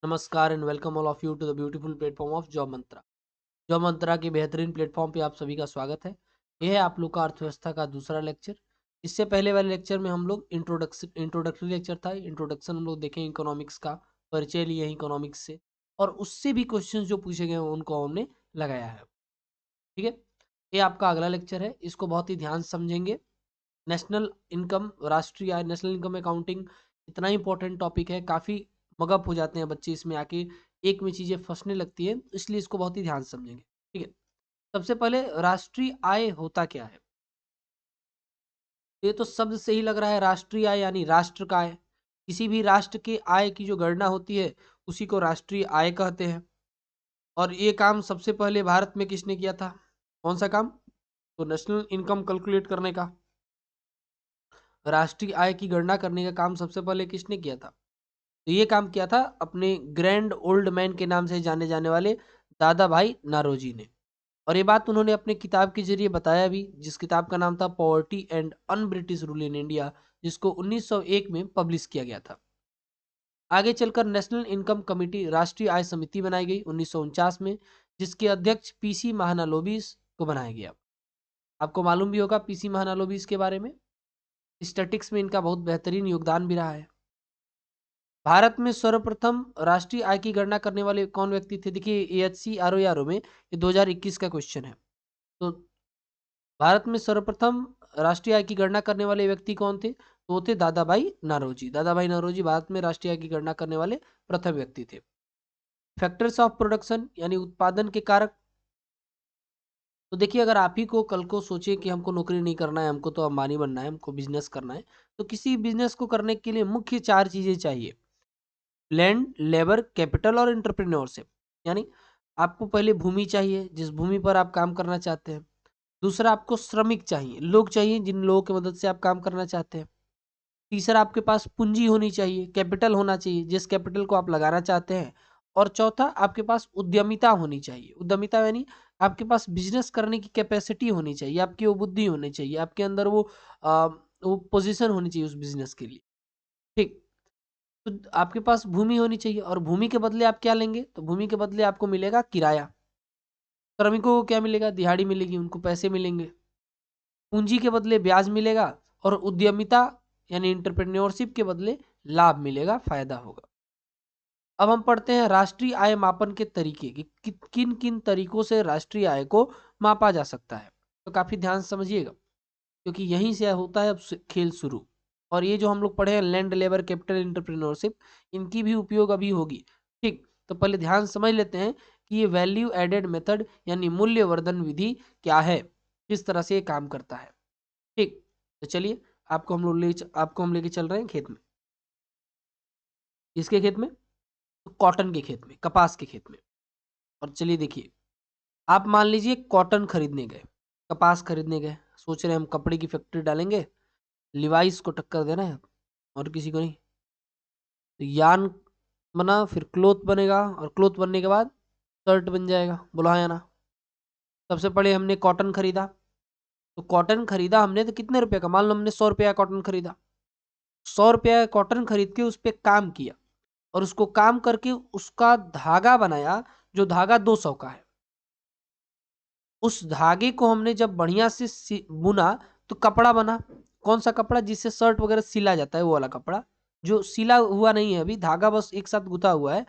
नमस्कार and welcome all of you to the beautiful platform of Job Mantra. Job Mantra के बेहतरीन platform पे आप सभी का स्वागत है। यह है आप लोग का अर्थव्यवस्था का दूसरा लेक्चर। इससे पहले वाले लेक्चर में हम लोग इंट्रोडक्टरी लेक्चर था, इंट्रोडक्शन हम लोग देखें इकोनॉमिक्स का, परिचय लिए इकोनॉमिक्स से, और उससे भी क्वेश्चन जो पूछे गए हैं उनको हमने लगाया है। ठीक है, ये आपका अगला लेक्चर है, इसको बहुत ही ध्यान से समझेंगे। नेशनल इनकम, राष्ट्रीय आय, नेशनल इनकम अकाउंटिंग इतना इंपॉर्टेंट टॉपिक है, काफ़ी मगअप हो जाते हैं बच्चे इसमें आके, एक में चीज़ें फंसने लगती है, इसलिए इसको बहुत ही ध्यान से समझेंगे। ठीक है, सबसे पहले राष्ट्रीय आय होता क्या है? ये तो शब्द से ही लग रहा है, राष्ट्रीय आय यानी राष्ट्र का आय। किसी भी राष्ट्र के आय की जो गणना होती है उसी को राष्ट्रीय आय कहते हैं। और ये काम सबसे पहले भारत में किसने किया था? कौन सा काम? तो नेशनल इनकम कैलकुलेट करने का, राष्ट्रीय आय की गणना करने का काम सबसे पहले किसने किया था? तो ये काम किया था अपने ग्रैंड ओल्ड मैन के नाम से जाने जाने वाले दादा भाई नारोजी ने। और ये बात उन्होंने अपने किताब के जरिए बताया भी, जिस किताब का नाम था poverty and un British rule in India, जिसको 1901 में पब्लिश किया गया था। आगे चलकर नेशनल इनकम कमेटी, राष्ट्रीय आय समिति बनाई गई 1949 में, जिसके अध्यक्ष पीसी महानालोबिस को बनाया गया। आपको मालूम भी होगा पीसी महानालोबिस के बारे में, स्टैटिक्स में इनका बहुत बेहतरीन योगदान भी रहा है। भारत में सर्वप्रथम राष्ट्रीय आय की गणना करने वाले कौन व्यक्ति थे? देखिए एएचसी आरओ में ये 2021 का क्वेश्चन है। तो भारत में सर्वप्रथम राष्ट्रीय आय की गणना करने वाले व्यक्ति कौन थे? तो वो थे दादा भाई नारोजी। दादा भाई नारोजी भारत में राष्ट्रीय आय की गणना करने वाले प्रथम व्यक्ति थे। फैक्टर्स ऑफ प्रोडक्शन यानी उत्पादन के कारक। तो देखिए, अगर आप ही को कल को सोचे कि हमको नौकरी नहीं करना है, हमको तो अंबानी बनना है, हमको बिजनेस करना है, तो किसी बिजनेस को करने के लिए मुख्य 4 चीजें चाहिए: लैंड, लेबर, कैपिटल और एंटरप्रेन्योरशिप। यानी आपको पहले भूमि चाहिए जिस भूमि पर आप काम करना चाहते हैं। दूसरा, आपको श्रमिक चाहिए, लोग चाहिए जिन लोगों की मदद से आप काम करना चाहते हैं। तीसरा, आपके पास पूंजी होनी चाहिए, कैपिटल होना चाहिए जिस कैपिटल को आप लगाना चाहते हैं। और चौथा, आपके पास उद्यमिता होनी चाहिए। उद्यमिता यानी आपके पास बिजनेस करने की कैपेसिटी होनी चाहिए, आपकी वो बुद्धि होनी चाहिए, आपके अंदर आ, वो पोजीशन होनी चाहिए उस बिजनेस के लिए। ठीक, तो आपके पास भूमि होनी चाहिए, और भूमि के बदले आप क्या लेंगे? तो भूमि के बदले आपको मिलेगा किराया। श्रमिकों को क्या मिलेगा? दिहाड़ी मिलेगी, उनको पैसे मिलेंगे। पूंजी के बदले ब्याज मिलेगा, और उद्यमिता यानी इंटरप्रेन्योरशिप के बदले लाभ मिलेगा, फायदा होगा। अब हम पढ़ते हैं राष्ट्रीय आय मापन के तरीके कि किन किन तरीकों से राष्ट्रीय आय को मापा जा सकता है। तो काफी ध्यान से समझिएगा, क्योंकि यहीं से होता है अब खेल शुरू। और ये जो हम लोग पढ़े हैं लैंड, लेबर, कैपिटल, एंटरप्रेन्योरशिप, इनकी भी उपयोग अभी होगी। ठीक, तो पहले ध्यान समझ लेते हैं कि ये वैल्यू एडेड मेथड यानी मूल्यवर्धन विधि क्या है, किस तरह से ये काम करता है। ठीक, तो चलिए आपको हम लेके चल रहे हैं खेत में। किसके खेत में? तो कॉटन के खेत में, कपास के खेत में। और चलिए देखिए, आप मान लीजिए कॉटन खरीदने गए, कपास खरीदने गए, सोच रहे हैं हम कपड़े की फैक्ट्री डालेंगे, लिवाइस को टक्कर देना है और किसी को नहीं। तो यान बना, फिर क्लोथ बनेगा, और क्लोथ बनने के बाद शर्ट बन जाएगा। बोलो हाँ या ना? सबसे पहले हमने कॉटन खरीदा। तो कॉटन खरीदा हमने तो कितने रुपए का? मान लो हमने 100 रुपये का कॉटन खरीदा। 100 रुपये का कॉटन खरीद के उस पर काम किया, और उसको काम करके उसका धागा बनाया, जो धागा 200 का है। उस धागे को हमने जब बढ़िया से बुना तो कपड़ा बना। कौन सा कपड़ा? जिससे शर्ट वगैरह सिला जाता है, वो वाला कपड़ा। जो सिला हुआ नहीं है अभी, धागा बस एक साथ गुथा हुआ है।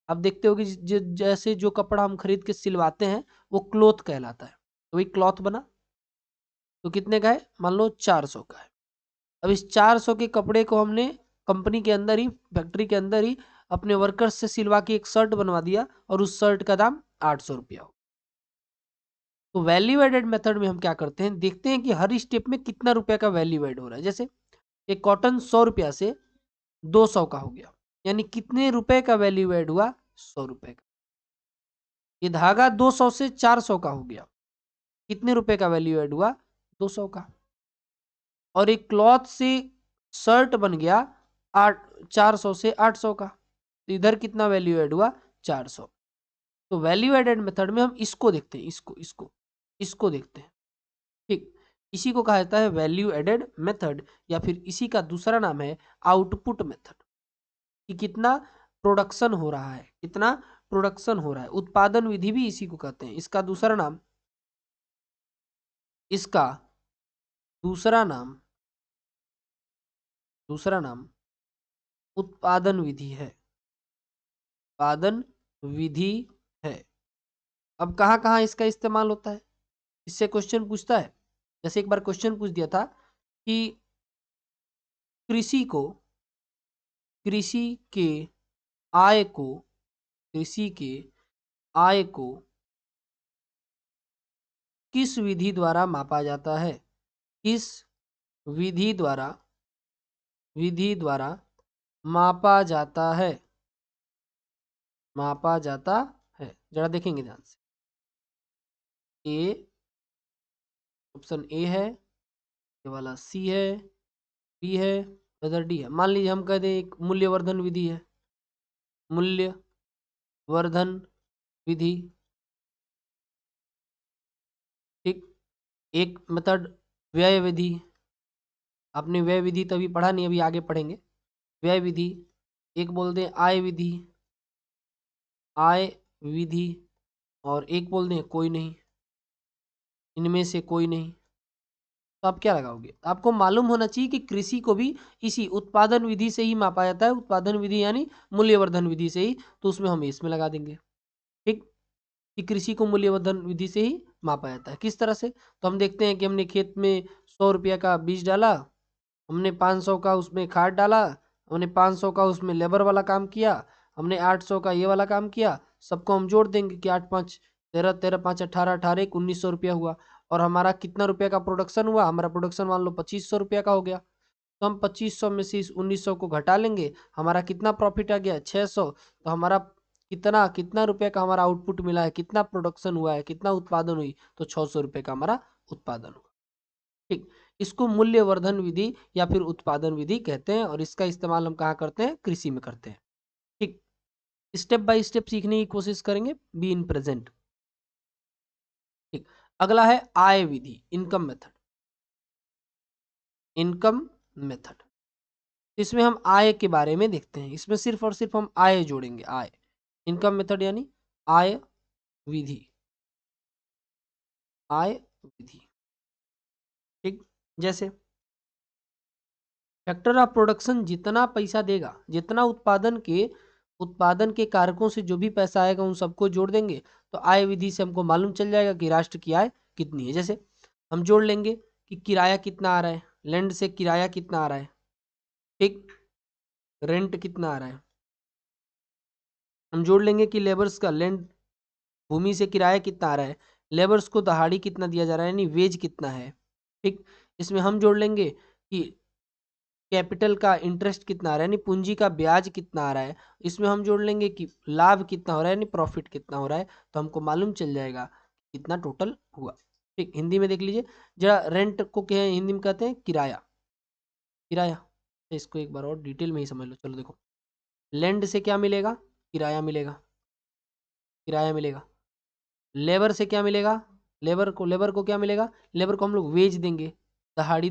आप देखते हो कि जैसे जो कपड़ा हम खरीद के सिलवाते हैं वो क्लॉथ कहलाता है। तो वही क्लॉथ बना। तो कितने का है? मान लो 400 का है। अब इस 400 के कपड़े को हमने कंपनी के अंदर ही, फैक्ट्री के अंदर ही अपने वर्कर्स से सिलवा के एक शर्ट बनवा दिया, और उस शर्ट का दाम 800 रुपया हो। तो वैल्यू एडेड मेथड में हम क्या करते हैं, देखते हैं कि हर स्टेप में कितना रुपए का वैल्यू एड हो रहा है। जैसे एक कॉटन 100 रुपया से 200 का हो गया, यानी कितने रुपए का वैल्यू एड हुआ? 100 रुपए का। ये धागा 200 से 400 का हो गया, कितने रुपए का वैल्यू एड हुआ? 200 का। और एक क्लॉथ से शर्ट बन गया 400 से 800 का, तो इधर कितना वैल्यू एड हुआ? 400। तो वैल्यू एडेड मेथड में हम इसको देखते हैं, इसको देखते हैं। ठीक, इसी को कहा जाता है वैल्यू एडेड मेथड, या फिर इसी का दूसरा नाम है आउटपुट मेथड। कि कितना प्रोडक्शन हो रहा है, कितना प्रोडक्शन हो रहा है। उत्पादन विधि भी इसी को कहते हैं। इसका दूसरा नाम दूसरा नाम उत्पादन विधि है। उत्पादन विधि है। अब कहाँ कहाँ इसका इस्तेमाल होता है, इससे क्वेश्चन पूछता है। जैसे एक बार क्वेश्चन पूछ दिया था कि कृषि को कृषि के आय को कृषि के आय को किस विधि द्वारा मापा जाता है, किस विधि द्वारा मापा जाता है, जरा देखेंगे ध्यान से। ए, ऑप्शन ए है, ये वाला सी है, बी है, इधर डी है। मान लीजिए हम कह दें एक मूल्यवर्धन विधि है, मूल्यवर्धन विधि, ठीक। एक मेथड व्यय विधि, आपने व्यय विधि तो अभी पढ़ा नहीं, अभी आगे पढ़ेंगे। व्यय विधि, एक बोल दें आय विधि, और एक बोल दें कोई नहीं, इनमें से कोई नहीं। तो आप क्या लगाओगे? आपको मालूम होना चाहिए कि कृषि को भी इसी उत्पादन विधि से ही मापा जाता है, उत्पादन विधि यानी मूल्यवर्धन विधि से ही। तो उसमें हम इसमें लगा देंगे, ठीक, कि कृषि को मूल्यवर्धन विधि से ही मापा जाता है। किस तरह से? तो हम देखते हैं कि हमने खेत में 100 रुपया का बीज डाला, हमने 500 का उसमें खाद डाला, हमने 500 का उसमें लेबर वाला काम किया, हमने 800 का ये वाला काम किया। सबको हम जोड़ देंगे कि 8 5 13, 13 5 18, 18 1 1900 रुपया हुआ। और हमारा कितना रुपया का प्रोडक्शन हुआ? हमारा प्रोडक्शन मान लो 2500 रुपया का हो गया। तो हम 2500 में से इस 1900 को घटा लेंगे, हमारा कितना प्रॉफिट आ गया? 600। तो हमारा कितना कितना रुपए का हमारा आउटपुट मिला है, कितना प्रोडक्शन हुआ है, कितना उत्पादन हुई? तो 600 रुपए का हमारा उत्पादन हुआ, ठीक। इसको मूल्यवर्धन विधि या फिर उत्पादन विधि कहते हैं, और इसका इस्तेमाल हम कहाँ करते हैं? कृषि में करते हैं, ठीक। स्टेप बाय स्टेप सीखने की कोशिश करेंगे, बी इन प्रेजेंट, ठीक। अगला है आय विधि, इनकम मेथड। इसमें हम आय के बारे में देखते हैं, इसमें सिर्फ और सिर्फ हम आय जोड़ेंगे, आय। इनकम मेथड यानी आय विधि, ठीक। जैसे फैक्टर ऑफ प्रोडक्शन जितना पैसा देगा, जितना उत्पादन के कारकों से जो भी पैसा आएगा उन सबको जोड़ देंगे। तो आय विधि से हमको मालूम चल जाएगा कि राष्ट्र की आय कितनी है। जैसे हम जोड़ लेंगे कि किराया कितना आ रहा है, लैंड से किराया कितना आ रहा है, ठीक, रेंट कितना आ रहा है। हम जोड़ लेंगे कि लेबर्स का, लैंड भूमि से किराया कितना आ रहा है, लेबर्स को दहाड़ी कितना दिया जा रहा है यानी वेज कितना है, ठीक। इसमें हम जोड़ लेंगे कि कैपिटल का इंटरेस्ट कितना आ रहा है यानी पूंजी का ब्याज कितना आ रहा है। इसमें हम जोड़ लेंगे कि लाभ कितना हो रहा है यानी प्रॉफिट कितना हो रहा है। तो हमको मालूम चल जाएगा कितना टोटल हुआ, ठीक। हिंदी में देख लीजिए जरा, रेंट को क्या है हिंदी में कहते हैं? किराया। तो इसको एक बार और डिटेल में ही समझ लो। चलो देखो, लैंड से क्या मिलेगा? किराया मिलेगा। लेबर से क्या मिलेगा? लेबर को क्या मिलेगा? लेबर को हम लोग वेज देंगे, दिहाड़ी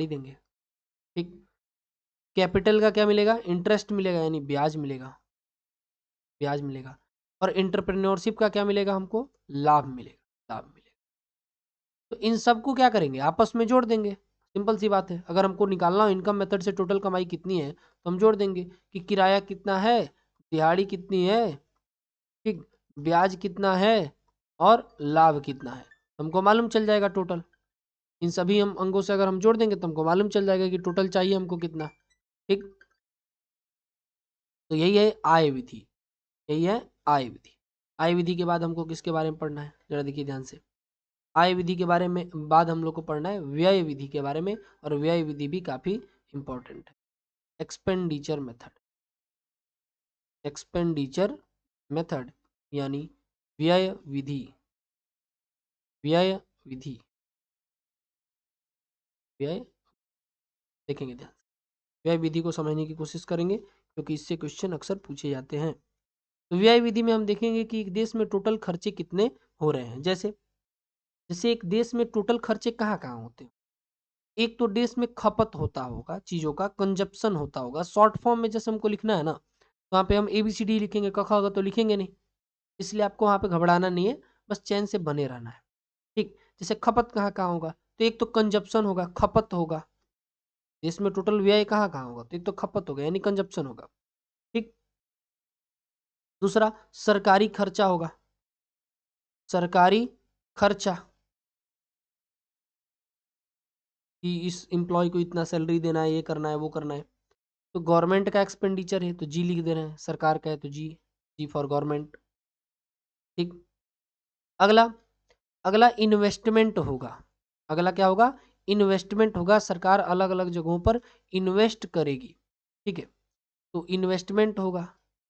देंगे, ठीक। कैपिटल का क्या मिलेगा? इंटरेस्ट मिलेगा यानी ब्याज मिलेगा। और एंटरप्रेन्योरशिप का क्या मिलेगा हमको? लाभ मिलेगा। तो इन सबको क्या करेंगे? आपस में जोड़ देंगे, सिंपल सी बात है। अगर हमको निकालना हो इनकम मेथड से टोटल कमाई कितनी है, तो हम जोड़ देंगे कि किराया कितना है, दिहाड़ी कितनी है, ठीक, ब्याज कितना है, और लाभ कितना है। हमको मालूम चल जाएगा टोटल। इन सभी हम अंगों से अगर हम जोड़ देंगे तो हमको मालूम चल जाएगा कि टोटल चाहिए हमको कितना, ठीक। तो यही है आय विधि के बाद हमको किसके बारे में पढ़ना है? जरा देखिए ध्यान से। आय विधि के बारे में बाद हम लोग को पढ़ना है व्यय विधि के बारे में, और व्यय विधि भी काफी इंपॉर्टेंट है। एक्सपेंडिचर मेथड यानी व्यय विधि व्यय विधि व्यय देखेंगे ध्यान से। व्यय विधि को समझने की कोशिश करेंगे क्योंकि इससे क्वेश्चन अक्सर पूछे जाते हैं। तो व्यय विधि में हम देखेंगे कि एक देश में टोटल खर्चे कितने हो रहे हैं। जैसे जैसे एक देश में टोटल खर्चे कहाँ कहाँ होते हैं? एक तो देश में खपत होता होगा चीजों का, कंजप्शन होता होगा। शॉर्ट फॉर्म में जैसे हमको लिखना है ना, तो वहाँ पे हम ABCD लिखेंगे, क ख ग तो लिखेंगे नहीं, इसलिए आपको वहाँ पे घबराना नहीं है, बस चैन से बने रहना है। ठीक, जैसे खपत कहाँ कहाँ होगा, तो एक तो कंजप्शन होगा, खपत होगा। देश में टोटल व्यय कहाँ कहाँ होगा, तो एक तो खपत होगा यानी कंजप्शन होगा। ठीक, दूसरा सरकारी खर्चा होगा, सरकारी खर्चा, कि इस एम्प्लॉय को इतना सैलरी देना है, ये करना है, वो करना है। तो गवर्नमेंट का एक्सपेंडिचर है तो जी लिख दे रहे हैं, सरकार का है तो जी, जी फॉर गवर्नमेंट। ठीक, अगला, अगला इन्वेस्टमेंट होगा। अगला क्या होगा, इन्वेस्टमेंट होगा। सरकार अलग अलग जगहों पर इन्वेस्ट करेगी। ठीक है, तो इन्वेस्टमेंट होगा,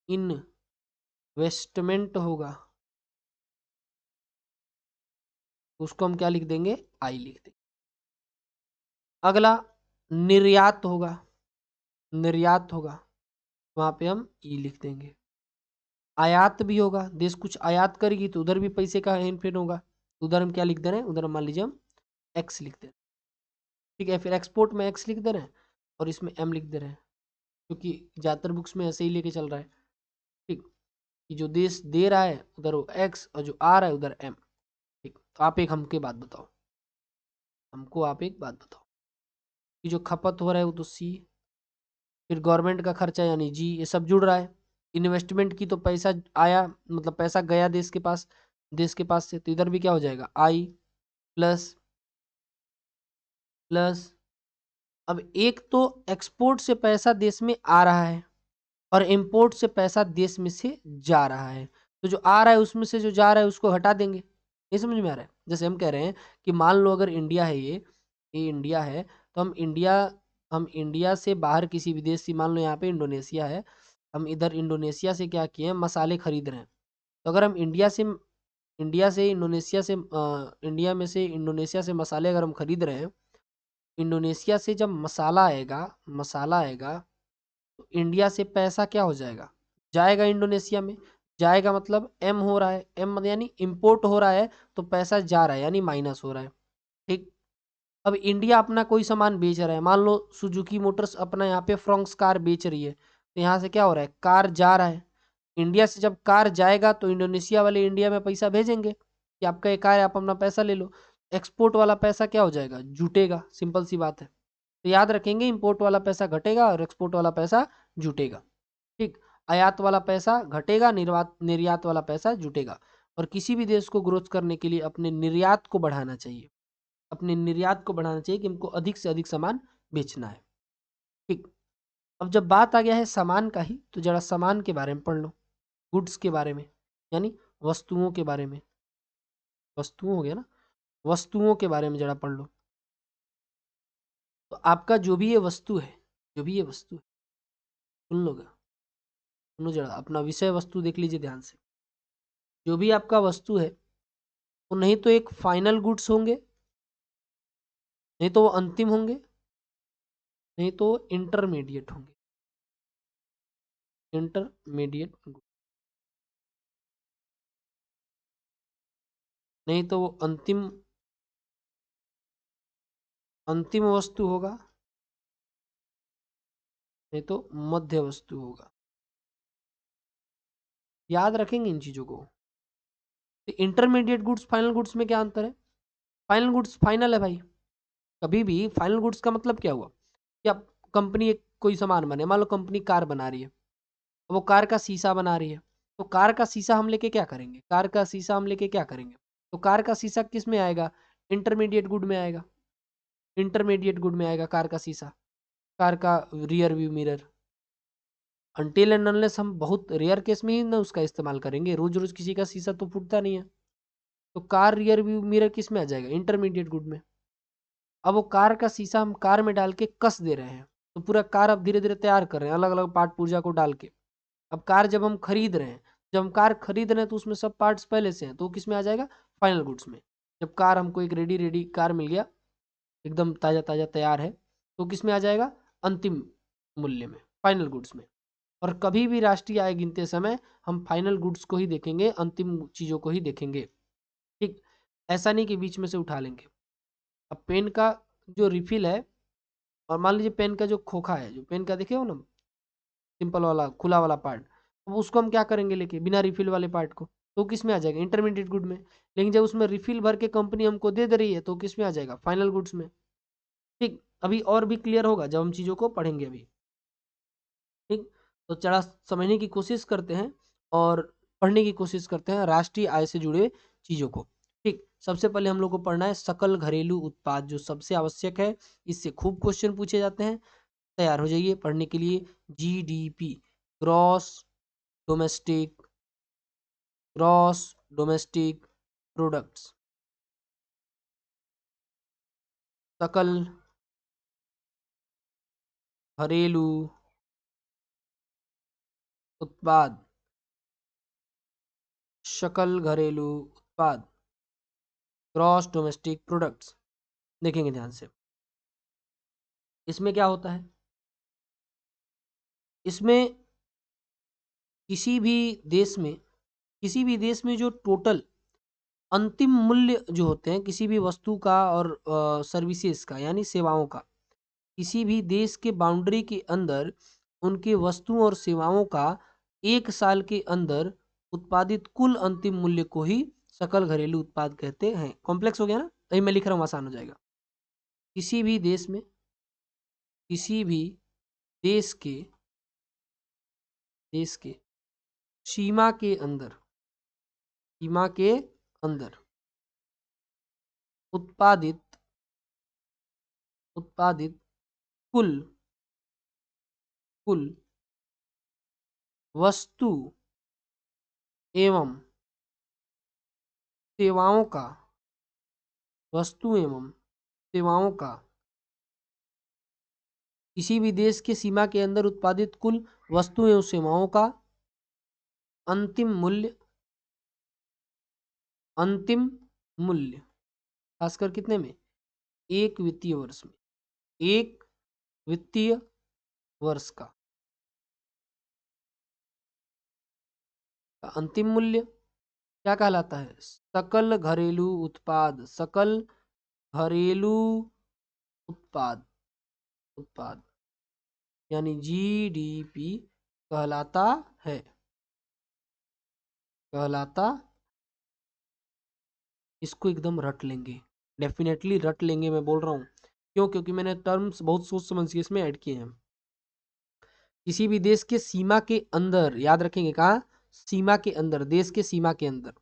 इन्वेस्टमेंट होगा, उसको हम क्या लिख देंगे, आई लिख देंगे। अगला निर्यात होगा, निर्यात होगा, वहां पे हम ई लिख देंगे। आयात भी होगा, देश कुछ आयात करेगी तो उधर भी पैसे का हेरफेर होगा, उधर हम क्या लिख दे रहे हैं, उधर मान लीजिए हम एक्स लिख दे रहे हैं। ठीक है, फिर एक्सपोर्ट में एक्स लिख दे रहे हैं और इसमें एम लिख दे रहे हैं, क्योंकि ज़्यादातर बुक्स में ऐसे ही लेके चल रहा है। ठीक, कि जो देश दे रहा है उधर वो एक्स और जो आ रहा है उधर एम। ठीक, तो आप एक हमके बात बताओ, हमको आप एक बात बताओ कि जो खपत हो रहा है वो तो सी, फिर गवर्नमेंट का खर्चा यानी जी, ये सब जुड़ रहा है। इन्वेस्टमेंट की तो पैसा आया, मतलब पैसा गया देश के पास, देश के पास से, तो इधर भी क्या हो जाएगा, आई प्लस प्लस। अब एक तो एक्सपोर्ट से पैसा देश में आ रहा है और इंपोर्ट से पैसा देश में से जा रहा है, तो जो आ रहा है उसमें से जो जा रहा है उसको हटा देंगे। ये समझ में आ रहा है, जैसे हम कह रहे हैं कि मान लो अगर इंडिया है, ये इंडिया है, तो हम इंडिया से बाहर किसी विदेश से, मान लो यहाँ पे इंडोनेशिया है, हम इधर इंडोनेशिया से क्या किए हैं, मसाले खरीद रहे हैं। तो अगर हम इंडिया से इंडोनेशिया से इंडिया में से इंडोनेशिया से मसाले अगर हम खरीद रहे हैं, इंडोनेशिया से जब मसाला आएगा तो इंडिया से पैसा क्या हो जाएगा, जाएगा इंडोनेशिया में, जाएगा मतलब एम हो रहा है, एम यानी इंपोर्ट हो रहा है, तो पैसा जा रहा है यानी माइनस हो रहा है। ठीक, अब इंडिया अपना कोई सामान बेच रहा है, मान लो सुजुकी मोटर्स अपना यहाँ पे फ्रोंक्स कार बेच रही है, तो यहाँ से क्या हो रहा है, कार जा रहा है। इंडिया से जब कार जाएगा तो इंडोनेशिया वाले इंडिया में पैसा भेजेंगे कि आपका ये कार है, आप अपना पैसा ले लो। एक्सपोर्ट वाला पैसा क्या हो जाएगा, जुटेगा, सिंपल सी बात है। तो याद रखेंगे, इंपोर्ट वाला पैसा घटेगा और एक्सपोर्ट वाला पैसा जुटेगा। ठीक, आयात वाला पैसा घटेगा, निर्यात वाला पैसा जुटेगा। और किसी भी देश को ग्रोथ करने के लिए अपने निर्यात को बढ़ाना चाहिए, अपने निर्यात को बढ़ाना चाहिए कि हमको अधिक से अधिक सामान बेचना है। ठीक, अब जब बात आ गया है सामान का ही, तो जरा सामान के बारे में पढ़ लो, गुड्स के बारे में, यानी वस्तुओं के बारे में। वस्तुओं हो गया ना, वस्तुओं के बारे में जरा पढ़ लो। तो आपका जो भी ये वस्तु है, जो भी ये वस्तु है, सुन लोगे, सुनो जरा, अपना विषय वस्तु देख लीजिए ध्यान से। जो भी आपका वस्तु है वो नहीं तो एक फाइनल गुड्स होंगे, नहीं तो वो अंतिम होंगे, नहीं तो वो इंटरमीडिएट होंगे, इंटरमीडिएट, नहीं तो वो अंतिम, अंतिम वस्तु होगा, नहीं तो मध्य वस्तु होगा। याद रखेंगे इन चीजों को। तो इंटरमीडिएट गुड्स फाइनल गुड्स में क्या अंतर है, फाइनल गुड्स फाइनल है भाई। कभी भी फाइनल गुड्स का मतलब क्या हुआ कि अब कंपनी एक कोई सामान बने, मान लो कंपनी कार बना रही है, वो कार का शीशा बना रही है, तो कार का शीशा हम लेके क्या करेंगे, कार का शीशा हम लेके क्या करेंगे, तो कार का शीशा किस में आएगा, इंटरमीडिएट गुड में आएगा, इंटरमीडिएट गुड में आएगा कार का शीशा, कार का rear view mirror. Until and unless हम बहुत रेयर केस में ही ना उसका इस्तेमाल करेंगे, रोज रोज किसी का शीशा तो फूटता नहीं है, तो कार रियर व्यू मिरर किस में आ जाएगा, इंटरमीडिएट गुड में। अब वो कार का शीशा हम कार में डाल के कस दे रहे हैं, तो पूरा कार अब धीरे धीरे तैयार कर रहे हैं अलग अलग पार्ट पुर्जा को डाल के। अब कार जब हम खरीद रहे हैं, जब हम कार खरीद रहे हैं तो उसमें सब पार्ट्स पहले से हैं, तो वो किस में आ जाएगा, फाइनल गुड्स में। जब कार हमको एक रेडी रेडी कार मिल गया, एकदम ताज़ा ताज़ा तैयार है, तो किस में आ जाएगा, अंतिम मूल्य में, फाइनल गुड्स में। और कभी भी राष्ट्रीय आय गिनते समय हम फाइनल गुड्स को ही देखेंगे, अंतिम चीज़ों को ही देखेंगे। ठीक, ऐसा नहीं कि बीच में से उठा लेंगे। अब पेन का जो रिफिल है, और मान लीजिए पेन का जो खोखा है, जो पेन का देखे हो ना, सिंपल वाला खुला वाला पार्ट, अब उसको हम क्या करेंगे लेके, बिना रिफिल वाले पार्ट को, तो किस में आ जाएगा, इंटरमीडिएट गुड में। लेकिन जब उसमें रिफिल भर के कंपनी हमको दे रही है तो किस में आ जाएगा, फाइनल गुड्स में। ठीक, अभी और भी क्लियर होगा जब हम चीज़ों को पढ़ेंगे अभी। ठीक, तो जरा समझने की कोशिश करते हैं और पढ़ने की कोशिश करते हैं राष्ट्रीय आय से जुड़े चीज़ों को। ठीक, सबसे पहले हम लोग को पढ़ना है सकल घरेलू उत्पाद, जो सबसे आवश्यक है, इससे खूब क्वेश्चन पूछे जाते हैं। तैयार हो जाइए पढ़ने के लिए। GDP, gross domestic gross domestic products, सकल घरेलू उत्पाद, सकल घरेलू उत्पाद, ग्रॉस डोमेस्टिक प्रोडक्ट्स। देखेंगे ध्यान से, इसमें क्या होता है, इसमें किसी भी देश में, किसी भी देश में जो टोटल अंतिम मूल्य जो होते हैं किसी भी वस्तु का और सर्विसेज का, यानी सेवाओं का, किसी भी देश के बाउंड्री के अंदर उनके वस्तुओं और सेवाओं का 1 साल के अंदर उत्पादित कुल अंतिम मूल्य को ही सकल घरेलू उत्पाद कहते हैं। कॉम्प्लेक्स हो गया ना, अभी मैं लिख रहा हूँ आसान हो जाएगा। किसी भी देश में, किसी भी देश के सीमा के अंदर, सीमा के अंदर उत्पादित उत्पादित कुल कुल वस्तु एवं सेवाओं का, वस्तु एवं सेवाओं का, किसी भी देश के सीमा के अंदर उत्पादित कुल वस्तु एवं सेवाओं का अंतिम मूल्य, अंतिम मूल्य खासकर कितने में, एक वित्तीय वर्ष में, एक वित्तीय वर्ष का अंतिम मूल्य क्या कहलाता है, सकल घरेलू उत्पाद, सकल घरेलू उत्पाद, उत्पाद यानी जीडीपी कहलाता है, कहलाता। इसको एकदम रट लेंगे, डेफिनेटली रट लेंगे, मैं बोल रहा हूँ। क्यों, क्योंकि मैंने टर्म्स बहुत सोच समझ के इसमें ऐड किए हैं। किसी भी देश के सीमा के अंदर, याद रखेंगे, कहा सीमा के अंदर, देश के सीमा के अंदर।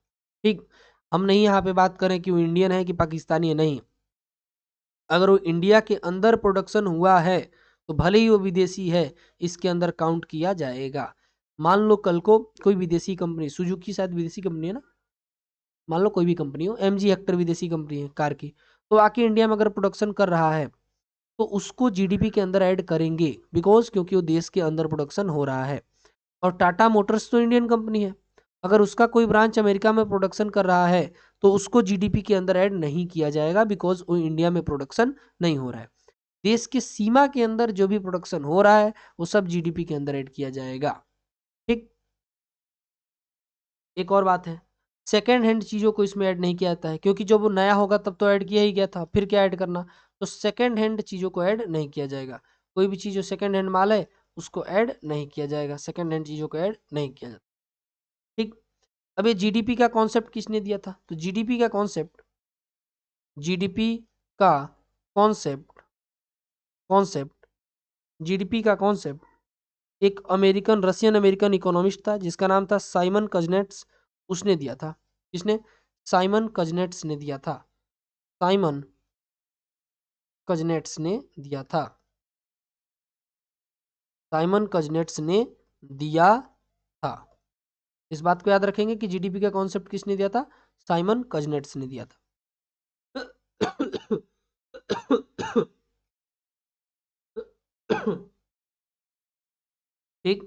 ठीक, हम नहीं यहाँ पे बात करें कि वो इंडियन है कि पाकिस्तानी है, नहीं। अगर वो इंडिया के अंदर प्रोडक्शन हुआ है तो भले ही वो विदेशी है, इसके अंदर काउंट किया जाएगा। मान लो कल को कोई विदेशी कंपनी, सुजुकी शायद विदेशी कंपनी है ना, मान लो कोई भी कंपनी हो, एमजी हेक्टर विदेशी कंपनी है कार की, तो आके इंडिया में अगर प्रोडक्शन कर रहा है तो उसको जीडीपी के अंदर ऐड करेंगे, बिकॉज क्योंकि वो देश के अंदर प्रोडक्शन हो रहा है। और टाटा मोटर्स तो इंडियन कंपनी है, अगर उसका कोई ब्रांच अमेरिका में प्रोडक्शन कर रहा है तो उसको जीडीपी के अंदर ऐड नहीं किया जाएगा, बिकॉज वो इंडिया में प्रोडक्शन नहीं हो रहा है। देश के सीमा के अंदर जो भी प्रोडक्शन हो रहा है वो सब जीडीपी के अंदर ऐड किया जाएगा। ठीक, एक और बात है, सेकेंड हैंड चीज़ों को इसमें ऐड नहीं किया जाता है, क्योंकि जब वो नया होगा तब तो ऐड किया ही गया था, फिर क्या ऐड करना। तो सेकेंड हैंड चीज़ों को ऐड नहीं किया जाएगा, कोई भी चीज़ जो सेकेंड हैंड माल है उसको ऐड नहीं किया जाएगा, सेकेंड हैंड चीज़ों को ऐड नहीं किया जाता। ठीक, अब ये जीडीपी का कॉन्सेप्ट किसने दिया था, तो जीडीपी का कॉन्सेप्ट, जीडीपी का कॉन्सेप्ट कॉन्सेप्ट जीडीपी का कॉन्सेप्ट एक अमेरिकन, रशियन अमेरिकन इकोनॉमिस्ट था जिसका नाम था साइमन कजनेट्स, उसने दिया था। किसने, साइमन कजनेट्स ने दिया था, साइमन कजनेट्स ने दिया था, साइमन कजनेट्स ने दिया था। इस बात को याद रखेंगे कि जीडीपी का कॉन्सेप्ट किसने दिया था, साइमन कजनेट्स ने दिया था। ठीक,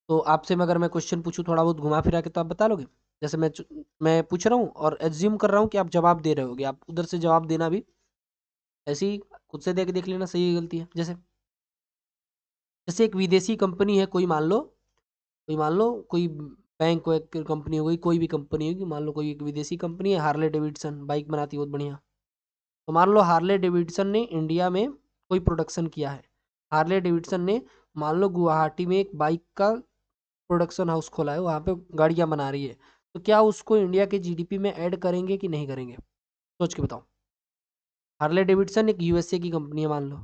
तो आपसे मैं अगर मैं क्वेश्चन पूछूं थोड़ा बहुत घुमा फिरा के, तो आप बता लोगे। जैसे मैं पूछ रहा हूँ और एज्यूम कर रहा हूँ कि आप जवाब दे रहे होगे, आप उधर से जवाब देना भी ऐसे ही खुद से देख लेना, सही है गलती है। जैसे जैसे एक विदेशी कंपनी है, कोई बैंक हो, एक कंपनी हो गई, कोई भी कंपनी होगी, मान लो कोई एक विदेशी कंपनी है, हार्ले डेविडसन बाइक बनाती है बहुत बढ़िया। तो मान लो हार्ले डेविडसन ने इंडिया में कोई प्रोडक्शन किया है, हार्ले डेविडसन ने मान लो गुवाहाटी में एक बाइक का प्रोडक्शन हाउस खोला है, वहाँ पे गाड़ियाँ बना रही है, तो क्या उसको इंडिया के जीडीपी में ऐड करेंगे कि नहीं करेंगे? सोच के बताओ। हार्ले डेविडसन एक यूएसए की कंपनी है मान लो,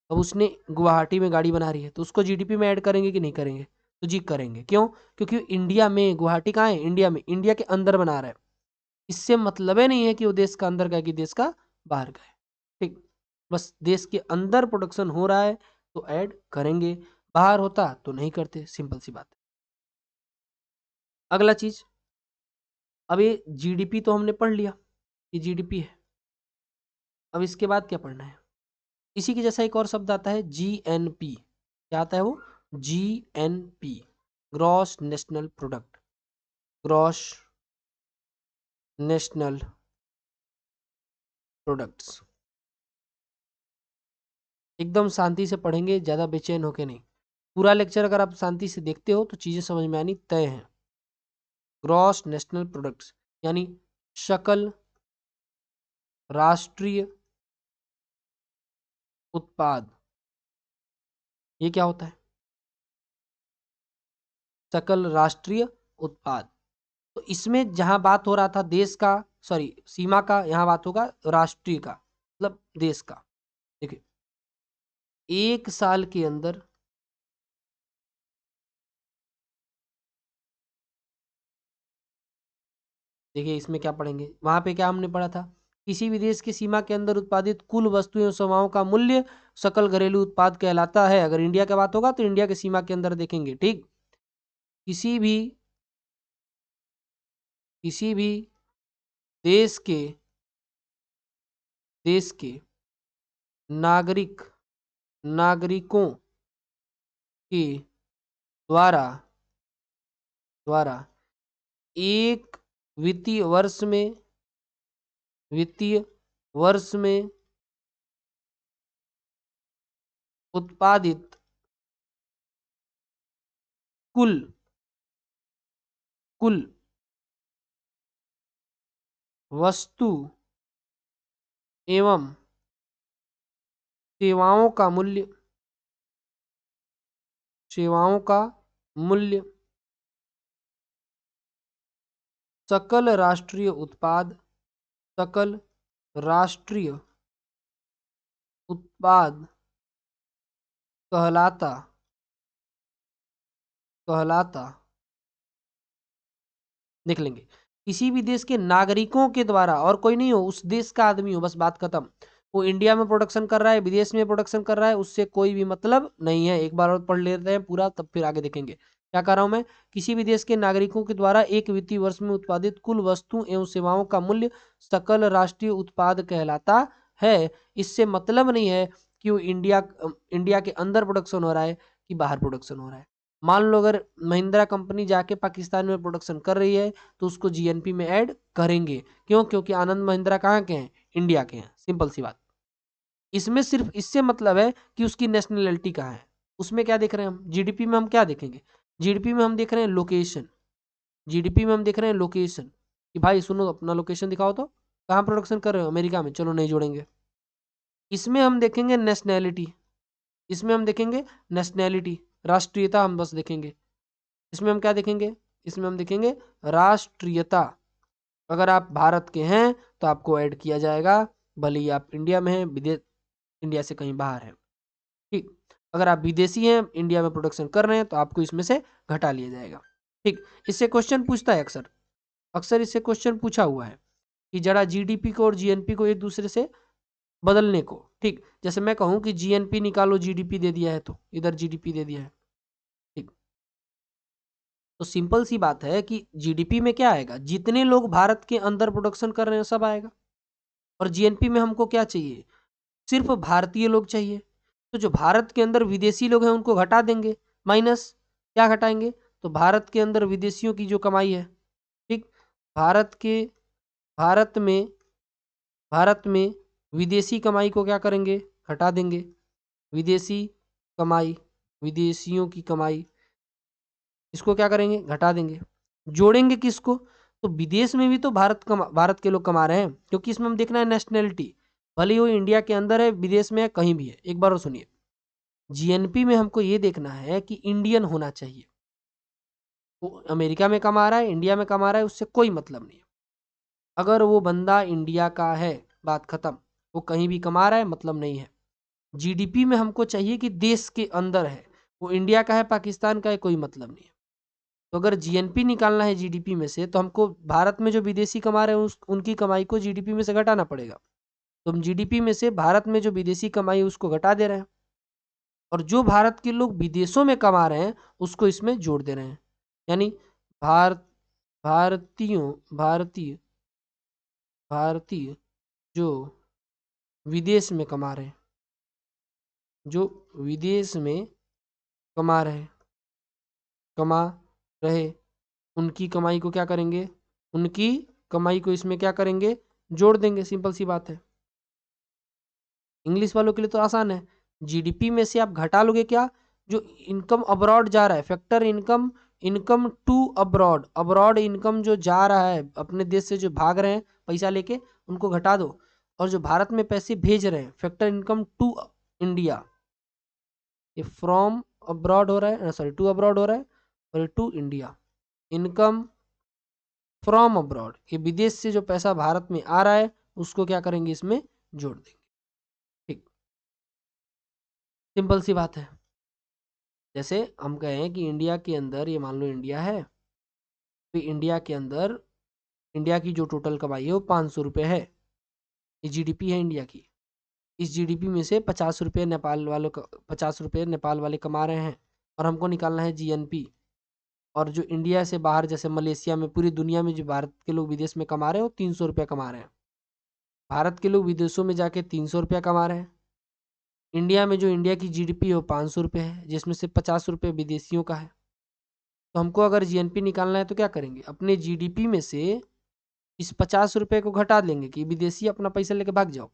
अब उसने गुवाहाटी में गाड़ी बना रही है, तो उसको जीडीपी में ऐड करेंगे कि नहीं करेंगे? तो जी करेंगे। क्यों? क्योंकि इंडिया में, गुवाहाटी कहाँ है? इंडिया में, इंडिया के अंदर बना रहा है। इससे मतलब ही नहीं है कि वो देश का अंदर का है कि देश का बाहर का है। ठीक, बस देश के अंदर प्रोडक्शन हो रहा है तो ऐड करेंगे, बाहर होता तो नहीं करते, सिंपल सी बात है। अगला चीज, अब ये जीडीपी तो हमने पढ़ लिया, ये जीडीपी है। अब इसके बाद क्या पढ़ना है? इसी के जैसा एक और शब्द आता है जीएनपी। क्या आता है वो? GNP, gross national product, gross national products. एकदम शांति से पढ़ेंगे, ज़्यादा बेचैन होके नहीं। पूरा लेक्चर अगर आप शांति से देखते हो तो चीज़ें समझ में आनी तय हैं। ग्रॉस नेशनल प्रोडक्ट्स यानी सकल राष्ट्रीय उत्पाद। ये क्या होता है? सकल राष्ट्रीय उत्पाद। तो इसमें जहां बात हो रहा था देश का, सॉरी सीमा का, यहाँ बात होगा राष्ट्रीय का, मतलब देश का। देखिए, एक साल के अंदर देखिए इसमें क्या पढ़ेंगे, वहां पे क्या हमने पढ़ा था? किसी भी देश की सीमा के अंदर उत्पादित कुल वस्तुएं और सेवाओं का मूल्य सकल घरेलू उत्पाद कहलाता है। अगर इंडिया की बात होगा तो इंडिया की सीमा के अंदर देखेंगे। ठीक, किसी भी किसी भी देश के नागरिक नागरिकों के द्वारा द्वारा एक वित्तीय वर्ष में उत्पादित कुल कुल वस्तु एवं सेवाओं का मूल्य सेवाओं का मूल्य सकल राष्ट्रीय उत्पाद सकल राष्ट्रीय उत्पाद कहलाता कहलाता देख लेंगे। किसी भी देश के नागरिकों के द्वारा, और कोई नहीं हो, उस देश का आदमी हो, बस बात खत्म। वो इंडिया में प्रोडक्शन कर रहा है, विदेश में प्रोडक्शन कर रहा है, उससे कोई भी मतलब नहीं है। एक बार और पढ़ लेते हैं पूरा, तब फिर आगे देखेंगे। क्या कर रहा हूं मैं? किसी भी देश के नागरिकों के द्वारा एक वित्तीय वर्ष में उत्पादित कुल वस्तु एवं सेवाओं का मूल्य सकल राष्ट्रीय उत्पाद कहलाता है। इससे मतलब नहीं है कि वो इंडिया के अंदर प्रोडक्शन हो रहा है कि बाहर प्रोडक्शन हो रहा है। मान लो अगर महिंद्रा कंपनी जाके पाकिस्तान में प्रोडक्शन कर रही है तो उसको जीएनपी में ऐड करेंगे। क्यों? क्योंकि आनंद महिंद्रा कहाँ के हैं? इंडिया के हैं, सिंपल सी बात। इसमें सिर्फ इससे मतलब है कि उसकी नेशनलिटी कहाँ है। उसमें क्या देख रहे हैं हम? जीडीपी में हम क्या देखेंगे? जीडीपी में हम देख रहे हैं लोकेशन। जीडीपी में हम देख रहे हैं लोकेशन, कि भाई सुनो अपना लोकेशन दिखाओ तो, कहाँ प्रोडक्शन कर रहे हो? अमेरिका में, चलो नहीं जोड़ेंगे। इसमें हम देखेंगे नेशनैलिटी, इसमें हम देखेंगे नेशनैलिटी, राष्ट्रीयता हम बस देखेंगे। इसमें हम क्या देखेंगे? इसमें हम देखेंगे राष्ट्रीयता। अगर आप भारत के हैं तो आपको ऐड किया जाएगा, भले ही आप इंडिया में हैं, विदेश इंडिया से कहीं बाहर है। ठीक, अगर आप विदेशी हैं, इंडिया में प्रोडक्शन कर रहे हैं, तो आपको इसमें से घटा लिया जाएगा। ठीक, इससे क्वेश्चन पूछता है अक्सर, अक्सर इससे क्वेश्चन पूछा हुआ है कि जरा जीडीपी को और जीएनपी को एक दूसरे से बदलने को। ठीक, जैसे मैं कहूँ कि जीएनपी निकालो, जीडीपी दे दिया है, तो इधर जीडीपी दे दिया है। ठीक, तो सिंपल सी बात है कि जीडीपी में क्या आएगा? जितने लोग भारत के अंदर प्रोडक्शन कर रहे हैं सब आएगा। और जीएनपी में हमको क्या चाहिए? सिर्फ भारतीय लोग चाहिए। तो जो भारत के अंदर विदेशी लोग हैं उनको घटा देंगे, माइनस। क्या घटाएंगे? तो भारत के अंदर विदेशियों की जो कमाई है, ठीक, भारत के भारत में भारत में विदेशी कमाई को क्या करेंगे? घटा देंगे। विदेशी कमाई, विदेशियों की कमाई, इसको क्या करेंगे? घटा देंगे। जोड़ेंगे किसको? तो विदेश में भी तो भारत के लोग कमा रहे हैं, क्योंकि इसमें हम देखना है नेशनैलिटी। भले ही वो इंडिया के अंदर है, विदेश में है, कहीं भी है। एक बार और सुनिए, जीएनपी में हमको ये देखना है कि इंडियन होना चाहिए। वो अमेरिका में कमा रहा है, इंडिया में कमा रहा है, उससे कोई मतलब नहीं है। अगर वो बंदा इंडिया का है, बात खत्म। वो कहीं भी कमा रहा है, मतलब नहीं है। जीडीपी में हमको चाहिए कि देश के अंदर है, वो इंडिया का है, पाकिस्तान का है, कोई मतलब नहीं है। तो अगर जीएनपी निकालना है जीडीपी में से, तो हमको भारत में जो विदेशी कमा रहे हैं उनकी कमाई को जीडीपी में से घटाना पड़ेगा। तो हम जीडीपी में से भारत में जो विदेशी कमाई है उसको घटा दे रहे हैं, और जो भारत के लोग विदेशों में कमा रहे हैं उसको इसमें जोड़ दे रहे हैं। यानी भारत भारतीयों भारतीय भारतीय जो विदेश में कमा रहे हैं, जो विदेश में कमा रहे कमा रहे उनकी कमाई को क्या करेंगे, उनकी कमाई को इसमें क्या करेंगे, जोड़ देंगे। सिंपल सी बात है। इंग्लिश वालों के लिए तो आसान है। जीडीपी में से आप घटा लोगे क्या, जो इनकम अब्रॉड जा रहा है, factor income, income to abroad, abroad income जो जा रहा है, अपने देश से जो भाग रहे हैं पैसा लेके, उनको घटा दो। और जो भारत में पैसे भेज रहे हैं, फैक्टर इनकम टू इंडिया, ये फ्रॉम अब्रॉड हो रहा है, सॉरी टू अब्रॉड हो रहा है, और to India, income from abroad, ये विदेश से जो पैसा भारत में आ रहा है उसको क्या करेंगे, इसमें जोड़ देंगे। ठीक, सिंपल सी बात है। जैसे हम कहें कि इंडिया के अंदर, ये मान लो इंडिया है, तो इंडिया के अंदर इंडिया की जो टोटल कमाई है वो 500 रुपये है। ये जीडीपी है इंडिया की। इस जीडीपी में से 50 रुपये नेपाल वालों का, 50 रुपये नेपाल वाले कमा रहे हैं, और हमको निकालना है जीएनपी। और जो इंडिया से बाहर, जैसे मलेशिया में, पूरी दुनिया में जो भारत के लोग विदेश में कमा रहे हैं वो 300 रुपया कमा रहे हैं। भारत के लोग विदेशों में जाके 300 रुपया कमा रहे हैं। इंडिया में जो इंडिया की जीडीपी है वो 500 रुपये है, जिसमें से 50 रुपये विदेशियों का है। तो हमको अगर जीएनपी निकालना है तो क्या करेंगे, अपने जीडीपी में से इस 50 रुपये को घटा लेंगे कि विदेशी अपना पैसा लेके भाग जाओ,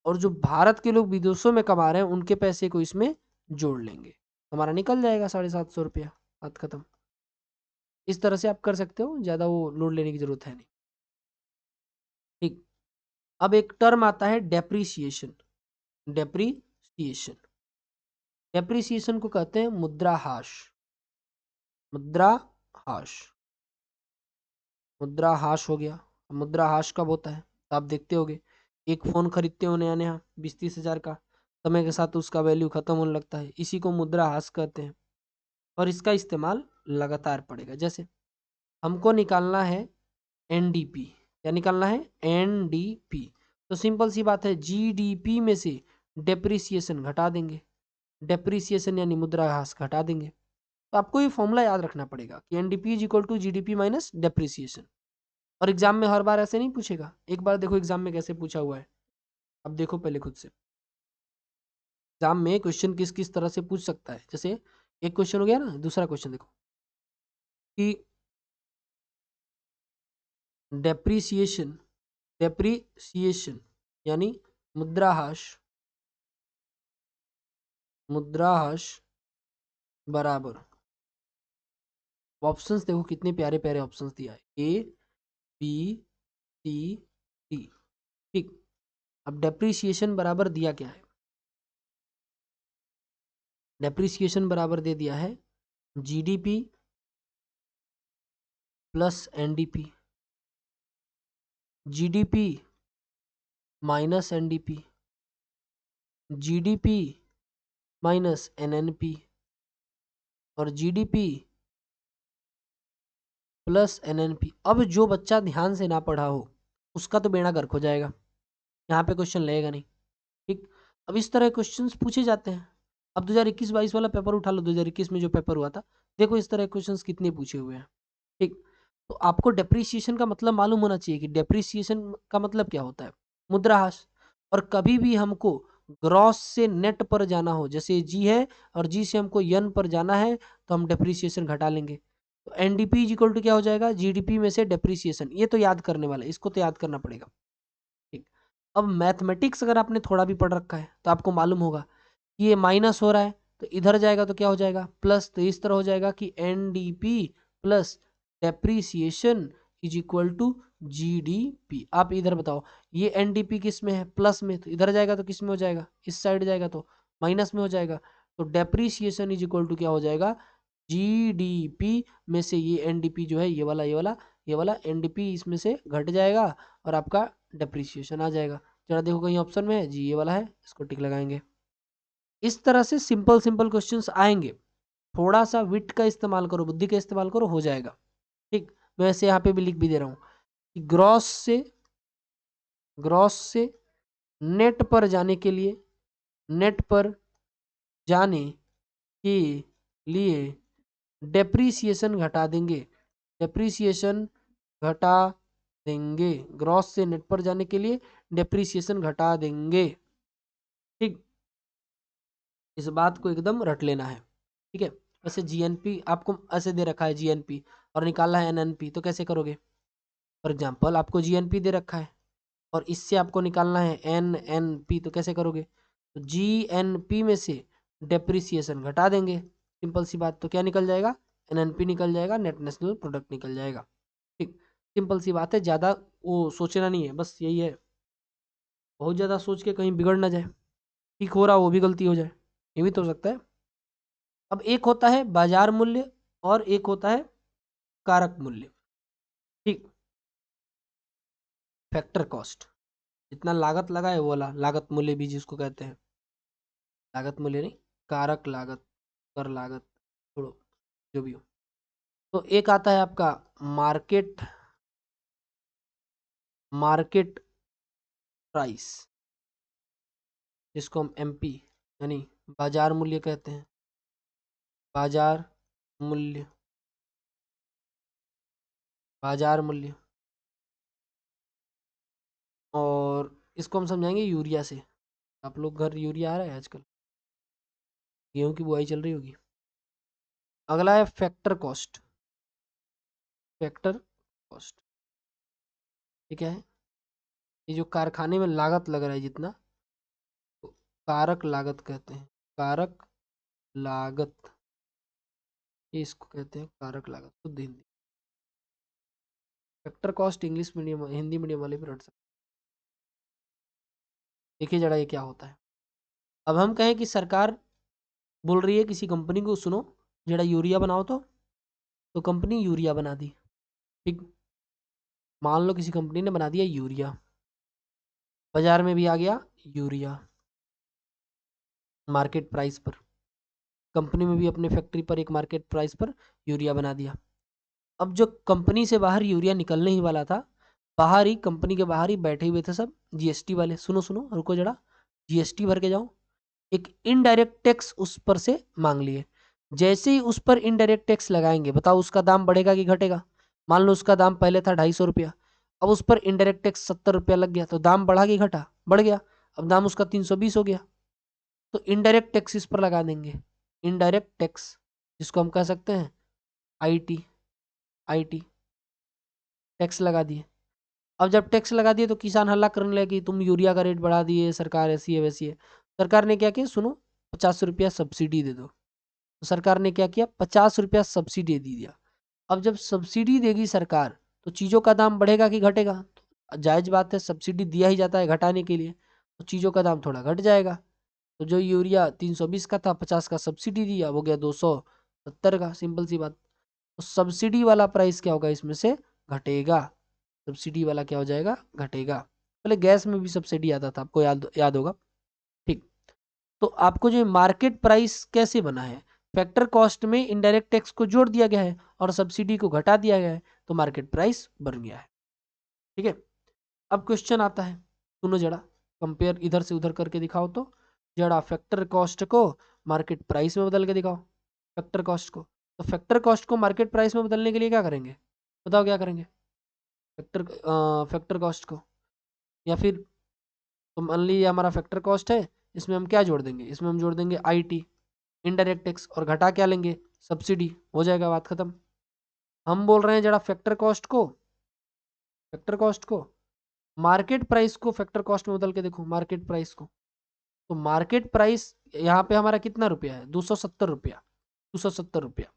और जो भारत के लोग विदेशों में कमा रहे हैं उनके पैसे को इसमें जोड़ लेंगे, हमारा निकल जाएगा 750 रुपया, बात खत्म। इस तरह से आप कर सकते हो, ज़्यादा वो लोड लेने की जरूरत है नहीं। ठीक, अब एक टर्म आता है डेप्रीसिएशन। डेप्रीसिएशन डेप्रीसिएशन को कहते हैं मुद्राहास। मुद्राहास मुद्राहास हो गया। मुद्राहास कब होता है, तो आप देखते होगे, एक फ़ोन खरीदते हो नया नया 20-30 हज़ार का, समय के साथ उसका वैल्यू खत्म होने लगता है, इसी को मुद्राहास कहते हैं। और इसका इस्तेमाल लगातार पड़ेगा। जैसे हमको निकालना है एनडीपी, क्या निकालना है, एनडीपी। तो सिंपल सी बात है, जीडीपी में से डेप्रिसिएशन घटा देंगे, डेप्रिसिएशन यानी मुद्राहास घटा देंगे। तो आपको ये फॉर्मूला याद रखना पड़ेगा कि NDP is equal to GDP minus depreciation. और एग्जाम में हर बार ऐसे नहीं पूछेगा, एक बार देखो एग्जाम में कैसे पूछा हुआ है। अब देखो पहले खुद से, एग्जाम में क्वेश्चन किस किस तरह से पूछ सकता है। जैसे एक क्वेश्चन हो गया ना, दूसरा क्वेश्चन देखो कि डेप्रिसिएशन डेप्रिसिएशन यानी मुद्राहास मुद्राहास बराबर, ऑप्शंस देखो कितने प्यारे प्यारे ऑप्शंस दिया है, ए बी सी डी। ठीक, अब डेप्रिसिएशन बराबर दिया क्या है, डेप्रिसिएशन बराबर दे दिया है GDP plus NDP, GDP minus NDP, GDP minus NNP, और जीडीपी प्लस एनएनपी। अब जो बच्चा ध्यान से ना पढ़ा हो उसका तो बेड़ा गर्क हो जाएगा, यहाँ पे क्वेश्चन लगेगा नहीं। ठीक, अब इस तरह क्वेश्चंस पूछे जाते हैं। अब 2021-22 वाला पेपर उठा लो, 2021 में जो पेपर हुआ था, देखो इस तरह क्वेश्चंस कितने पूछे हुए हैं। ठीक, तो आपको डेप्रिसिएशन का मतलब मालूम होना चाहिए कि डेप्रिसिएशन का मतलब क्या होता है, मुद्राहास। और कभी भी हमको ग्रॉस से नेट पर जाना हो, जैसे जी है और जी से हमको यन पर जाना है, तो हम डेप्रिसिएशन घटा लेंगे। तो एनडीपी इज इक्वल टू क्या हो जाएगा, जीडीपी में से डेप्रिसिएशन। ये तो याद करने वाला है, इसको तो याद करना पड़ेगा। ठीक, अब मैथमेटिक्स अगर आपने थोड़ा भी पढ़ रखा है तो आपको मालूम होगा कि ये माइनस हो रहा है, तो इधर जाएगा तो क्या हो जाएगा, प्लस। तो इस तरह हो जाएगा कि NDP plus depreciation is equal to GDP. आप इधर बताओ, ये एनडीपी किस में है? प्लस में, तो इधर जाएगा तो किस में हो जाएगा? इस साइड जाएगा तो माइनस में हो जाएगा। तो डेप्रीसिएशन इज इक्वल टू क्या हो जाएगा? जीडीपी में से ये एनडीपी जो है, ये वाला एनडीपी इसमें से घट जाएगा और आपका डेप्रीसिएशन आ जाएगा। जरा देखो कहीं ऑप्शन में है जी, ये वाला है, इसको टिक लगाएंगे। इस तरह से सिंपल सिंपल क्वेश्चंस आएंगे। थोड़ा सा विट का इस्तेमाल करो, बुद्धि का इस्तेमाल करो, हो जाएगा। ठीक, मैं वैसे यहाँ पे भी लिख भी दे रहा हूँ कि ग्रॉस से नेट पर जाने के लिए, नेट पर जाने के लिए डेप्रीसिएशन घटा देंगे, डेप्रीसिएशन घटा देंगे। ग्रॉस से नेट पर जाने के लिए डेप्रीसिएशन घटा देंगे। ठीक, इस बात को एकदम रट लेना है। ठीक है, वैसे जीएनपी आपको ऐसे दे रखा है जीएनपी, और निकालना है एनएनपी, तो कैसे करोगे? फॉर एग्जाम्पल आपको जीएनपी दे रखा है और इससे आपको निकालना है एनएनपी, तो कैसे करोगे? तो जीएनपी में से डेप्रिसिएशन घटा देंगे, सिंपल सी बात। तो क्या निकल जाएगा? एनएनपी निकल जाएगा, नेट नेशनल प्रोडक्ट निकल जाएगा। ठीक, सिंपल सी बात है, ज़्यादा वो सोचना नहीं है, बस यही है। बहुत ज़्यादा सोच के कहीं बिगड़ ना जाए, ठीक हो रहा वो भी गलती हो जाए, ये भी तो हो सकता है। अब एक होता है बाजार मूल्य और एक होता है कारक मूल्य। ठीक, फैक्टर कॉस्ट, जितना लागत लगा है वो वाला लागत मूल्य भी जिसको कहते हैं। लागत मूल्य नहीं, कारक लागत, कर लागत, छोड़ो जो भी हो। तो एक आता है आपका मार्केट मार्केट प्राइस, जिसको हम एमपी यानी बाजार मूल्य कहते हैं। बाजार मूल्य, बाजार मूल्य। और इसको हम समझाएंगे यूरिया से। आप लोग घर यूरिया आ रहा है आजकल, गेहूं की बुआई चल रही होगी। अगला है फैक्टर कॉस्ट। फैक्टर कॉस्ट ये क्या है? ये जो कारखाने में लागत लग रहा है जितना, तो कारक लागत कहते हैं। कारक लागत, ये इसको कहते हैं कारक लागत, शुद्ध Hindi. Factor cost English medium Hindi medium वाले भी रट सकते। देखिए जरा ये क्या होता है। अब हम कहें कि सरकार बोल रही है किसी कंपनी को, सुनो जरा यूरिया बनाओ, तो कंपनी यूरिया बना दी। ठीक, मान लो किसी कंपनी ने बना दिया यूरिया, बाजार में भी आ गया यूरिया मार्केट प्राइस पर। कंपनी में भी अपने फैक्ट्री पर एक मार्केट प्राइस पर यूरिया बना दिया। अब जो कंपनी से बाहर यूरिया निकलने ही वाला था, बाहर ही, कंपनी के बाहर ही बैठे हुए थे सब जीएसटी वाले। सुनो सुनो, रुको जरा, जीएसटी भर के जाओ। एक इनडायरेक्ट टैक्स उस पर से मांग लिए। जैसे ही उस पर इनडायरेक्ट टैक्स लगाएंगे, बताओ उसका दाम बढ़ेगा कि घटेगा? मान लो उसका दाम पहले था 250 रुपया, अब उस पर इनडायरेक्ट टैक्स 70 रुपया लग गया, तो दाम बढ़ा कि घटा? बढ़ गया। अब दाम उसका 320 हो गया। तो इनडायरेक्ट टैक्स इस पर लगा देंगे, इनडायरेक्ट टैक्स, जिसको हम कह सकते हैं आईटी। आईटी टैक्स लगा दिए। अब जब टैक्स लगा दिए तो किसान हल्ला करने लगे कि तुम यूरिया का रेट बढ़ा दिए, सरकार ऐसी है वैसी है। सरकार ने क्या किया, सुनो, 50 रुपया सब्सिडी दे दो। तो सरकार ने क्या किया, 50 रुपया सब्सिडी दे दिया। अब जब सब्सिडी देगी सरकार, तो चीज़ों का दाम बढ़ेगा कि घटेगा? तो जायज बात है, सब्सिडी दिया ही जाता है घटाने के लिए, तो चीज़ों का दाम थोड़ा घट जाएगा। तो जो यूरिया 320 का था, 50 का सब्सिडी दिया, वो गया 270 का, सिंपल सी बात। तो सब्सिडी वाला प्राइस क्या होगा, इसमें से घटेगा। सब्सिडी वाला क्या हो जाएगा, घटेगा। पहले गैस में भी सब्सिडी आता था, आपको याद याद होगा। ठीक, तो आपको जो मार्केट प्राइस कैसे बना है, फैक्टर कॉस्ट में इनडायरेक्ट टैक्स को जोड़ दिया गया है और सब्सिडी को घटा दिया गया है, तो मार्केट प्राइस बन गया है। ठीक है, अब क्वेश्चन आता है, सुनो जरा, कंपेयर इधर से उधर करके दिखाओ। तो जरा फैक्टर कॉस्ट को मार्केट प्राइस में बदल के दिखाओ, फैक्टर कॉस्ट को। तो फैक्टर कॉस्ट को मार्केट प्राइस में बदलने के लिए क्या करेंगे, बताओ क्या करेंगे? फैक्टर फैक्टर कॉस्ट को, या फिर तो मान लीजिए हमारा फैक्टर कॉस्ट है, इसमें हम क्या जोड़ देंगे, इसमें हम जोड़ देंगे आईटी, इनडायरेक्ट टैक्स, और घटा क्या लेंगे, सब्सिडी, हो जाएगा बात खत्म। हम बोल रहे हैं जरा फैक्टर कॉस्ट को मार्केट प्राइस को फैक्टर कॉस्ट में बदल के देखो, मार्केट प्राइस को। तो मार्केट प्राइस यहाँ पे हमारा कितना रुपया है, 270 रुपया, 270 रुपया।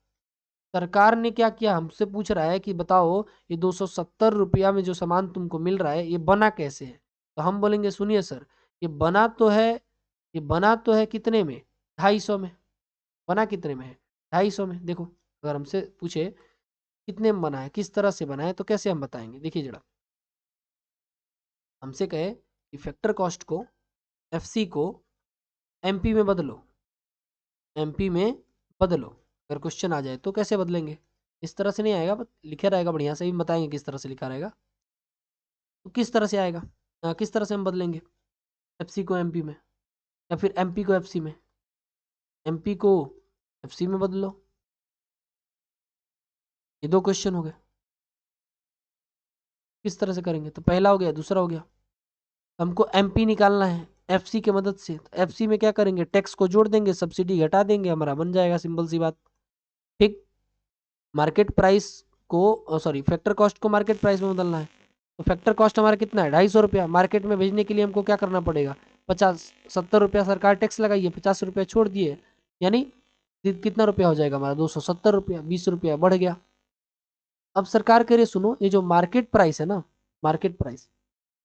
सरकार ने क्या किया, हमसे पूछ रहा है कि बताओ ये 270 रुपया में जो सामान तुमको मिल रहा है ये बना कैसे है। तो हम बोलेंगे सुनिए सर, ये बना तो है, ये बना तो है कितने में, 250 में। बना कितने में है, 250 में। देखो अगर हमसे पूछे कितने में बना है, किस तरह से बना है, तो कैसे हम बताएंगे। देखिए जरा, हमसे कहे कि फैक्टर कॉस्ट को, एफसी को एमपी में बदलो, एमपी में बदलो। अगर क्वेश्चन आ जाए तो कैसे बदलेंगे, इस तरह से नहीं आएगा, बट लिखा रहेगा बढ़िया से, भी बताएंगे किस तरह से लिखा रहेगा। तो किस तरह से आएगा, किस तरह से हम बदलेंगे एफसी को एमपी में, या फिर एमपी को एफसी में। एमपी को एफसी में बदलो। ये दो क्वेश्चन हो गए, किस तरह से करेंगे। तो पहला हो गया, दूसरा हो गया, हमको एमपी निकालना है एफसी के मदद से। तो एफसी में क्या करेंगे, टैक्स को जोड़ देंगे, सब्सिडी घटा देंगे, हमारा बन जाएगा, सिंपल सी बात। ठीक, मार्केट प्राइस को, सॉरी फैक्टर कॉस्ट को मार्केट प्राइस में बदलना है। तो फैक्टर कॉस्ट हमारा कितना है, 250 रुपया। मार्केट में भेजने के लिए हमको क्या करना पड़ेगा, 50-70 रुपया सरकार टैक्स लगाइए, 50 रुपया छोड़ दिए, यानी कितना रुपया हो जाएगा हमारा, 270 रुपया, 20 रुपया बढ़ गया। अब सरकार कह रही है सुनो, ये जो मार्केट प्राइस है ना, मार्केट प्राइस,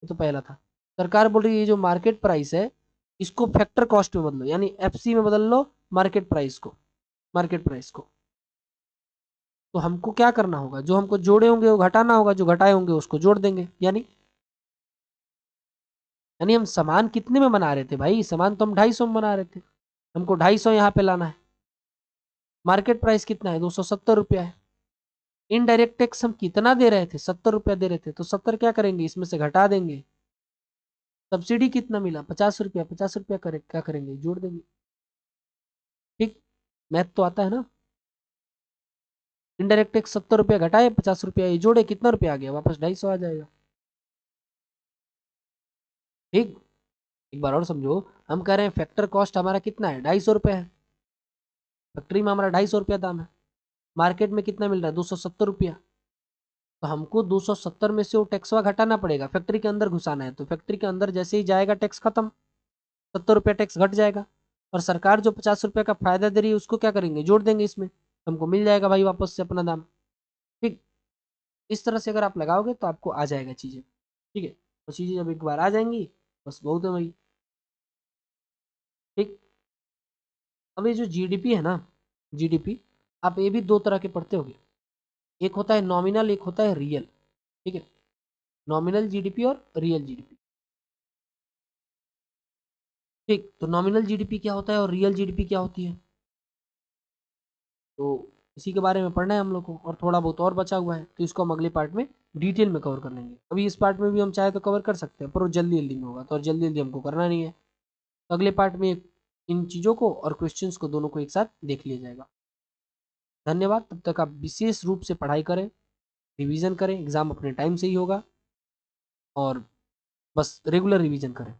ये तो पहला था। सरकार बोल रही है ये जो मार्केट प्राइस है इसको फैक्टर कॉस्ट में बदलो, यानी एफसी में बदल लो मार्केट प्राइस को, मार्केट प्राइस को। तो हमको क्या करना होगा, जो हमको जोड़े होंगे वो घटाना होगा, जो घटाए होंगे उसको जोड़ देंगे। यानी हम सामान कितने में बना रहे थे भाई, सामान तो हम 250 में बना रहे थे, हमको 250 यहाँ पे लाना है। मार्केट प्राइस कितना है, 270 रुपया है। इनडायरेक्ट टैक्स हम कितना दे रहे थे, 70 रुपया दे रहे थे, तो 70 क्या करेंगे, इसमें से घटा देंगे। सब्सिडी कितना मिला, 50 रुपया, 50 रुपया करे क्या करेंगे, जोड़ देंगे। ठीक, मैथ तो आता है ना। इनडायरेक्ट टैक्स 70 रुपया घटाए, 50 रुपया ये जोड़े, कितना रुपया आ गया, वापस 250 आ जाएगा। ठीक, एक बार और समझो, हम कह रहे हैं फैक्टर कॉस्ट हमारा कितना है, 250 रुपया है। फैक्ट्री में हमारा 250 रुपया दाम है, मार्केट में कितना मिल रहा है, 270 रुपया। तो हमको 270 में से वो टैक्सवा घटाना पड़ेगा, फैक्ट्री के अंदर घुसाना है। तो फैक्ट्री के अंदर जैसे ही जाएगा टैक्स खत्म, 70 रुपया टैक्स घट जाएगा। और सरकार जो 50 रुपया का फायदा दे रही है उसको क्या करेंगे, जोड़ देंगे इसमें, हमको मिल जाएगा भाई वापस से अपना दाम। ठीक, इस तरह से अगर आप लगाओगे तो आपको आ जाएगा चीजें। ठीक है, तो चीजें जब एक बार आ जाएंगी बस बहुत है भाई। ठीक, अब ये जो जीडीपी है ना, जीडीपी, आप ये भी दो तरह के पढ़ते होगे, एक होता है नॉमिनल, एक होता है रियल। ठीक है, नॉमिनल जीडीपी और रियल जीडीपी। ठीक, तो नॉमिनल जीडीपी क्या होता है और रियल जीडीपी क्या होती है, तो इसी के बारे में पढ़ना है हम लोग को। और थोड़ा बहुत और बचा हुआ है तो इसको हम अगले पार्ट में डिटेल में कवर कर लेंगे। अभी इस पार्ट में भी हम चाहे तो कवर कर सकते हैं, पर वो जल्दी जल्दी में होगा, तो और जल्दी जल्दी हमको करना नहीं है। तो अगले पार्ट में इन चीज़ों को और क्वेश्चंस को दोनों को एक साथ देख लिया जाएगा। धन्यवाद, तब तक आप विशेष रूप से पढ़ाई करें, रिवीजन करें, एग्जाम अपने टाइम से ही होगा, और बस रेगुलर रिवीजन करें।